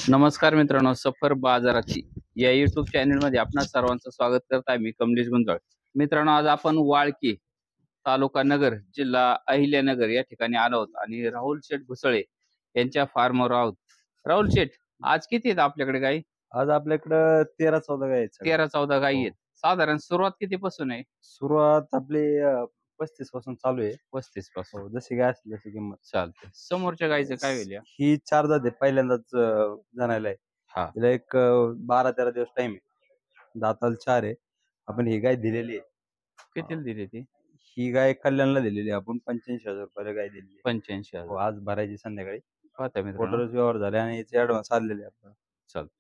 नमस्कार मित्रांनो, सफर बाजाराची या युट्यूब चॅनल मध्ये आपणा सर्वांचं स्वागत करत आहे. मी कमलेश गुंजाळ. मित्रांनो, आज आपण वाळकी तालुका नगर जिल्हा अहिल्यानगर या ठिकाणी आलो आहोत आणि राहुल शेठ घुसळे यांच्या फार्मवर आहोत. राहुल शेठ, आज किती आहेत आपल्याकडे गाई? आज आपल्याकडं 13-14 गाई आहेत. 13-14 गाई आहेत. साधारण सुरुवात किती पासून आहे? सुरुवात आपली 35 पासून चालू आहे. 35 पासून. जशी गाय असली तशी किंमत. चालते. समोरच्या गाईचं काय होईल? ही 4 दात आहे, पहिल्यांदाच जणायला आहे. हा, तिला एक 12-13 दिवस टाइम आहे. दाताला 4 आहे. आपण ही गाय दिलेली आहे. कितीला दिली ती? ही गाय कल्याणला दिलेली आहे आपण. 85,000 रुपयाला गाय दिलेली आहे. 85,000. आज भरायची संध्याकाळी. पाहता मित्रांनो, ऑर्डरच व्यवहार झाले आणि याचे ऍडव्हान्स आलेले आपल्याला. चालतं.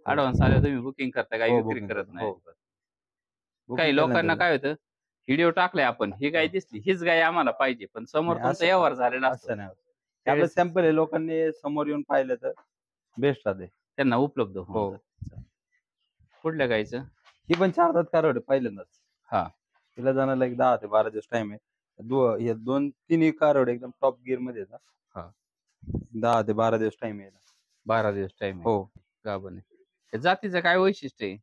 ऍडव्हान्स आले तुम्ही बुकिंग करता, गाई विक्री करत नाही. काही लोकांना काय होतं, व्हिडिओ टाकलाय आपण, ही गाय दिसली, हीच गाय आम्हाला पाहिजे, पण समोर तुमचा व्यवहार झालेला असतो. आपलं सॅम्पल आहे, लोकांनी समोर येऊन पाहिलं तर बेस्ट राहते, त्यांना उपलब्ध हो. कुठल्या गायचं? ही पण 4 दात कारवड आहे पहिल्यांदाच. हा, तिला जाण्याला एक 10 ते 12 दिवस टाइम आहे. हे 2-3 कारवड एकदम टॉप गिअर मध्ये येतात. हा, 10 ते 12 दिवस टाइम आहे. 12 दिवस टाइम हो. गाभण आहे. जातीचं काय वैशिष्ट्य आहे?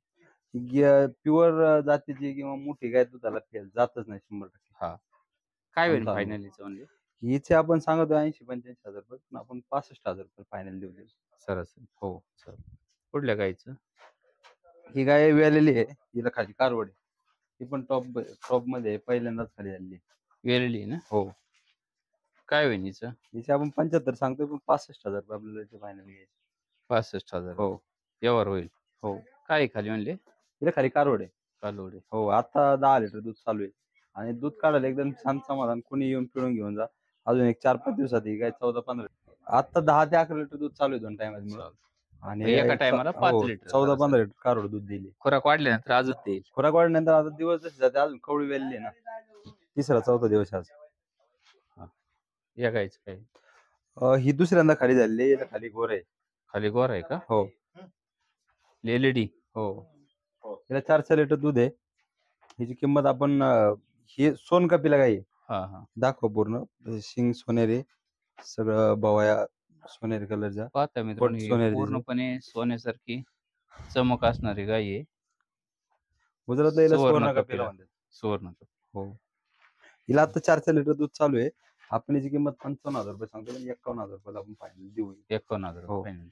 प्युअर जातीची किंवा मोठी गाय दुधाला फेल जातच नाही 100%. हा, काय होईल फायनलीचं म्हणजे? हिचे आपण सांगतो 80-85,000 रुपये, पण आपण 65,000 रुपये फायनल देऊ. सरस. हो, सर. कुठल्या गायचं? ही गाय वेलेली आहे, हिला खाली कारवड आहे. ती पण टॉप मध्ये पहिल्यांदाच खाली झालेली आहे. वेलेली ना? हो. काय होईल हिचं? हिचे आपण 75 सांगतोय, पण 65,000 रुपये आपल्याला फायनल घ्यायचे. 65,000. हो, व्यवहार होईल. हो. काय खाली म्हणले? हिला खाली कारवड आहे. कालोड आहे. हो, आता 10 लिटर दूध चालू आहे आणि दूध काढायला एकदम छान समाधान. कोणी येऊन पिळून घेऊन जा. अजून एक 4-5 दिवसात ही गाय 14-15. आता 10 ते 11 लिटर दूध चालू आहे 2 टायमात. आणि एका टायमाला 5 लिटर 14-15 लिटर कारवड दूध दिली. खुराक वाढल्यानंतर अजून देईल. खुराक वाढल्यानंतर आता दिवस जसे जाते अजून कवळी वेलली ना. 3रा-4था दिवस आज. या गायचं काय? ही दुसऱ्यांदा खाली झालेली आहे. खाली गोर आहे. खाली गोर आहे का? हो. एलईडी. हो. हिला 4 लिटर दूध आहे. हिची किंमत आपण ही सोनकपिला गाई. दाखव पूर्ण शिंग सोनेरी, सगळं बवाया सोनेरी कलरचा. पाहता मित्रांनो, पूर्णपणे सोन्यासारखी चमक असणारी गाय आहे. गुजरातला हिला सुवर्णकपिला म्हणतात. सुवर्ण. हो. हिला आता 4 लिटर दूध चालू आहे. आपण हिची किंमत 55,000 रुपये सांगतो, पण 51,000 रुपयाला आपण फायनल देऊ. 51,000 फायनल.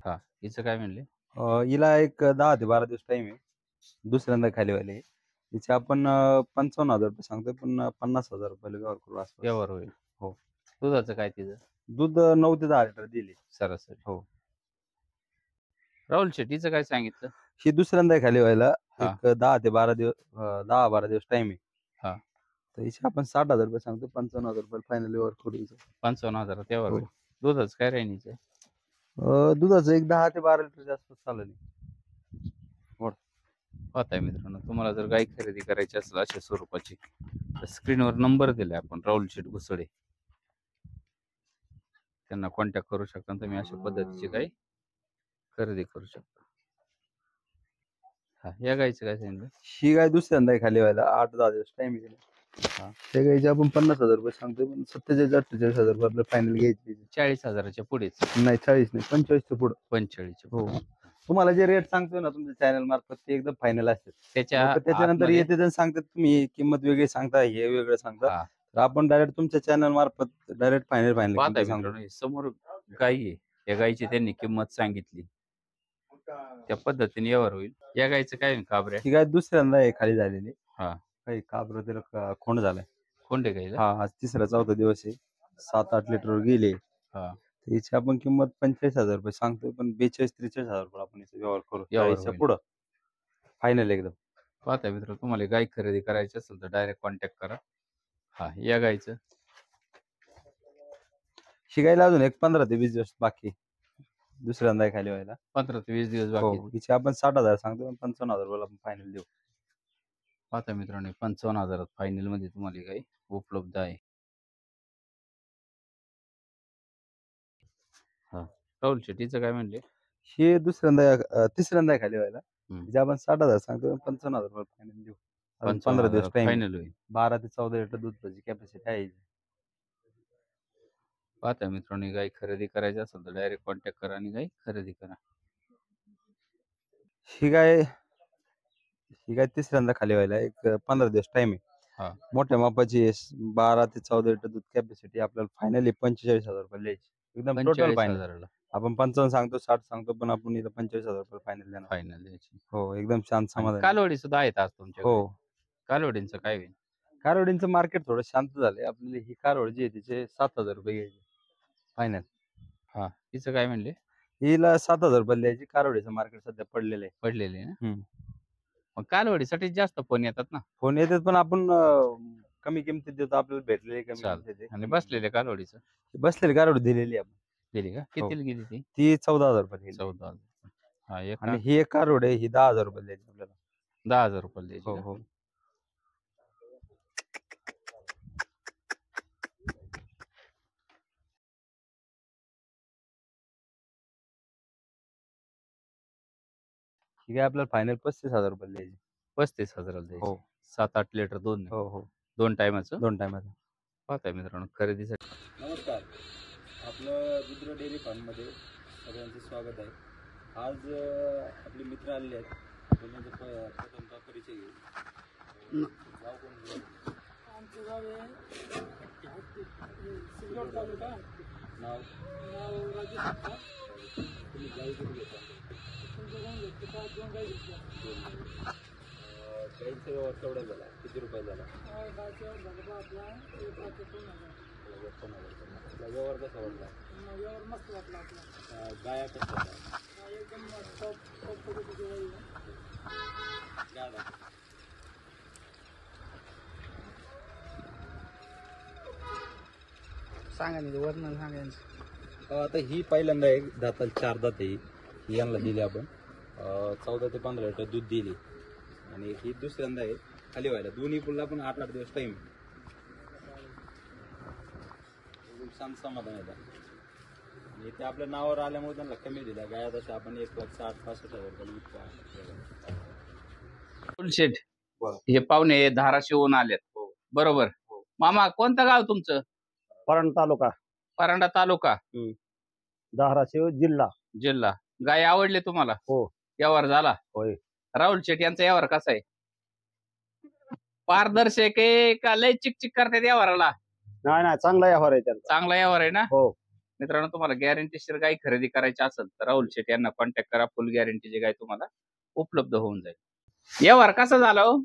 हा, हिचं काय म्हणले? हिला एक 10 ते 12 दिवस टाइम आहे. दुसऱ्यांदा खाली वाले. हिचे आपण 55,000 रुपये सांगतोय, पण 50,000 रुपयाला व्यवहार करू. व्यवहार होईल. हो. दुधाचं काय तिचं? दूध 9 ते 10 लिटर दिले सरासरी. हो. राहुल शेट्टीचं काय सांगितलं? ही दुसऱ्यांदा खाली व्हायला एक 10 ते 12 दिवस 10-12 दिवस टाइम आहे. हा, तर हिचे आपण 60,000 रुपये सांगतो, 55,000 रुपये फायनल व्यवहार करू. 55,000 व्यवहार होईल. दुधाचं काय राहील? दुधाचं एक 10 ते 12 लिटर जास्त चालेल. पाहताय मित्रांनो, तुम्हाला जर गाय खरेदी करायची असेल अशा स्वरूपाची, तर स्क्रीनवर नंबर दिलाय आपण, राहुल शेठ घुसळे. त्यांना कॉन्टॅक्ट करू शकता. तुम्ही अशा पद्धतीची गाय खरेदी करू शकता. हा, या गायचं काय सांगितलं? ही गाय दुसऱ्यांदा खाली व्हायला 8-10 दिवस टाइम आहे. त्या गायचे आपण 50,000 रुपये सांगतोय, पण 47-48,000 रुपये आपल्याला फायनल घ्यायची. 40,000च्या पुढेच? नाही, 40 नाही, 45च्या पुढे. 45च्या. हो. तुम्हाला जे रेट सांगतोय ना तुमच्या चॅनल मार्फत, ते एकदम फायनल असते. त्याच्यानंतर येते तर सांगतात तुम्ही किंमत वेगळी सांगता, हे वेगळं सांगता. तर आपण डायरेक्ट तुमच्या चॅनल मार्फत डायरेक्ट फायनल सांगतो. समोर गाई आहे, या गायची त्यांनी किंमत सांगितली, त्या पद्धतीने व्यवहार होईल. या गायचं काय? काबऱ्या. ही गाय दुसऱ्यांदा खाली झालेली. हा, काही काबर त्याला खोंड झालाय. खोंड आहे गायला? हा, आज 3रा-4था दिवस आहे. 7-8 लिटरवर गेले. हिची आपण किंमत 45,000 रुपये सांगतोय, पण 42-43,000 रुपये आपण व्यवहार करू. 40च्या पुढं फायनल एकदम. पाहता मित्र, तुम्हाला गाय खरेदी करायची असेल तर डायरेक्ट कॉन्टॅक्ट करा. हा, या गायचं? शिकायला अजून एक 15 ते 20 दिवस बाकी. दुसऱ्यांदा खाली व्हायला 15 ते 20 दिवस बाकी. हिचे आपण 60,000 सांगतो, पण 55,000 रुपयाला आपण फायनल देऊ. पाहता मित्रांनो, 55,000 फायनल मध्ये तुम्हाला गाय उपलब्ध आहे. हा, राहुल शेट्टीचं काय म्हणले? हे तिसऱ्यांदा खाली व्हायला. म्हणजे आपण 60,000 सांगतो, 55,000 रुपये फायनल देऊ. 15 दिवस टाइम फायनल होईल. 12 ते 14 लिटर दूध कॅपॅसिटी आहे. पाहता मित्रांनो, ही गाय खरेदी करायची असेल तर डायरेक्ट कॉन्टॅक्ट करा आणि गाय खरेदी करा. ही गाय तिसऱ्यांदा खाली व्हायला एक 15 दिवस टाइम आहे. हा. मोठ्या मापाची आहे. 12 ते 14 लिटर दूध कॅपॅसिटी. आपल्याला फायनली 45,000 रुपये द्यायची. एकदम टोटल फायनल. 45,000ला आपण 55 सांगतो, 60 सांगतो, पण आपण इथं 45,000 रुपये फायनल देणार. फायनल द्यायची. हो, एकदम शांत आणि समाधान. कालवडी सुद्धा आहेत आज तुमच्याकडे. हो, कालवडींचं काय होईल? कारवडींचं मार्केट थोडं शांत झालंय. आपली ही कारवड जी आहे तिचे 7,000 रुपये घ्यायची फायनल. हा, तिचं काय म्हणले? हिला 7,000 रुपये द्यायची. कारवडीचं मार्केट सध्या पडलेलं आहे. पडलेले ना. हम्म. मग कालवडीसाठी जास्त फोन येतात ना. फोन येतात, पण आपण कमी किमतीत देतो. आपल्याला भेटलेली कमी चालतंय. किमतीत आणि बसलेले कालवडीचं बसलेली कारवडी दिलेली आपण. दिली का? कितीला गेली ती? ती 14,000 रुपये दिली. 14,000. हा, एक आणि ही एक कारवड आहे, ही 10,000 रुपये द्यायची आपल्याला. 10,000 रुपये द्यायची हो का? हो. ही काय आपल्याला फायनल 35,000 रुपये द्यायची. 35,000 द्यायची. हो 7-8 लिटर दूध नाही. हो हो. 2 टायमाचं. 2 टायमाचा. पाहताय मित्रांनो, खरेदीसाठी. नमस्कार, आपलं रुद्र डेअरी फार्म मध्ये सगळ्यांचं स्वागत आहे. आज आपले मित्र आलेले आहेत. आपण त्यांचा प्रथमतः परिचय घेऊ. गाव कोणतं? आमचं गाव आहे सिल्लोड तालुका. नाव? नाव राजेश सत्ता. तुम्ही गाई किती घेता? तुमचं गाव घेतलं का 2 गाई घेतल्या. गाईचा व्यवहार केवढा झाला? किती रुपये झाला? गायच्या झालं बा आपला 1,02,000. व्यवहार कसा वाटला? व्यवहार मस्त वाटला आपला. गाया कशा होत्या? एकदम टॉप पद्धतीची गाई आहे. गाय दाखव. सांगा नाही वर्णन सांगायचं. आता ही पहिल्यांदा एक दाताला 4 दात आहे. ही यांना दिली आपण. 14 ते 15 लिटर दूध दिली. आणि ही दुसऱ्यांदा आहे खाली व्हायला. दोन्ही पुढला पण 8-8 दिवस टाइम. शांत समाधान आहे. आणि ते आपल्या नावावर आल्यामुळे त्यांना कमी दिला. गाया तशा आपण 1,60,000-65,000 रुपये विकतो. फुलशेट हे पाहुणे धाराशिवहून आलेत. हो. बरोबर. हो. मामा, कोणतं गाव तुमचं? परांडा तालुका, परांडा तालुका, धाराशिव जिल्हा. जिल्हा. गाय आवडले तुम्हाला? हो. व्यवहार झाला? होय. राहुल शेट यांचा व्यवहार कसा आहे? पारदर्शक आहे का लय चिकचिक करतात व्यवहाराला? नाही चांगला व्यवहार आहे त्यांचा. चांगला व्यवहार आहे ना. हो. मित्रांनो, तुम्हाला गॅरंटीशीर गाय खरेदी करायची असेल तर राहुल शेट यांना कॉन्टॅक्ट करा. फुल गॅरंटीची गाय तुम्हाला उपलब्ध होऊन जाईल. व्यवहार कसा झाला हो?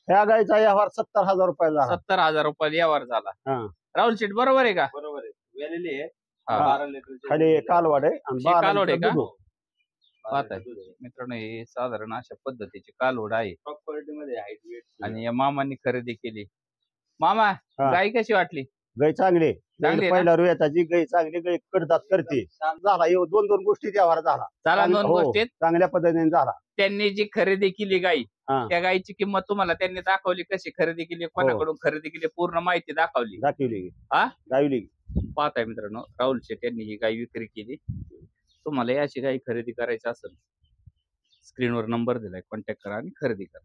ह्या गायचा व्यवहार 70,000 रुपये झाला. 70,000 रुपये व्यवहार झाला. हा. राहुल शेट बरोबर आहे का? बरोबर आहे. वेलेली आहे. हा. 12 लिटर खाली कालवाड आहे आणि ही 12 कालवड आहे लिटर का? दूध. पाहताय मित्रांनो, हे साधारण अशा पद्धतीची कालवड आहे. टॉप क्वालिटी मध्ये हाईट वेट. आणि या मामांनी खरेदी केली. मामा, हा. गाय कशी वाटली? गाय चांगली चांगली आहे ना? पहिल्या रुयाची गाय चांगली. गाय कडदात करते. झाला 2 गोष्टी व्यवहार झाला. चला, 2 हो, गोष्टीत चांगल्या पद्धतीने झाला. त्यांनी जी खरेदी केली गाई, हा. त्या गायची किंमत तुम्हाला त्यांनी दाखवली. कशी खरेदी केली, कोणाकडून खरेदी केली, पूर्ण माहिती दाखवली. दाखवली. हा? दाखवली. पाहताय मित्रांनो, राहुल शेट यांनी ही गाय विक्री केली. तुम्हाला याची गाय खरेदी करायची असेल, स्क्रीनवर नंबर दिलाय, कॉन्टॅक्ट करा आणि खरेदी करा.